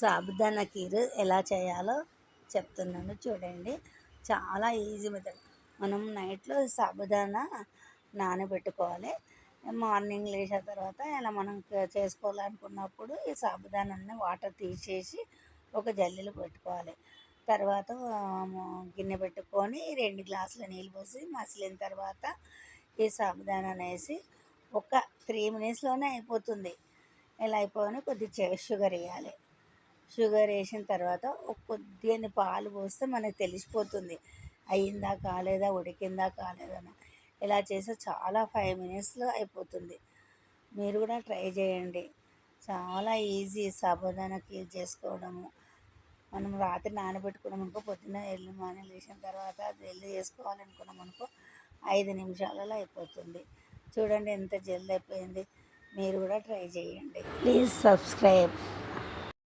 సాబుదానా కీర్ ఎలా చేయాలో చెప్తున్నాను చూడండి. చాలా ఈజీ మెథడ్. మనం నైట్లో సాబుదానా నానబెట్టుకోవాలి. మార్నింగ్ లేచిన తర్వాత ఇలా మనం చేసుకోవాలనుకున్నప్పుడు ఈ సాబుదానాన్ని వాటర్ తీసేసి ఒక జల్లెలో పెట్టుకోవాలి. తర్వాత గిన్నె పెట్టుకొని 2 గ్లాసుల నీళ్ళు పోసి మసిలిన తర్వాత ఈ సాబుదానాన్ని వేసి ఒక 3 మినిట్స్లోనే అయిపోతుంది. ఇలా అయిపోగానే కొద్దిగా షుగర్ వేయాలి. షుగర్ వేసిన తర్వాత ఒక కొద్దిగా పాలు పోస్తే మనకు తెలిసిపోతుంది అయ్యిందా కాలేదా, ఉడికిందా కాలేదని. ఇలా చేస్తే చాలా 5 మినిట్స్లో అయిపోతుంది. మీరు కూడా ట్రై చేయండి. చాలా ఈజీ సాబుదానా కీర్ చేసుకోవడము. మనం రాత్రి నానబెట్టుకున్నాం అనుకో, పొద్దున్న ఎర్లీ మార్నింగ్ లేచిన తర్వాత జల్దీ చేసుకోవాలనుకున్నాం అనుకో 5 నిమిషాలలో అయిపోతుంది. చూడండి ఎంత జల్దీ అయిపోయింది. మీరు కూడా ట్రై చేయండి. Please subscribe.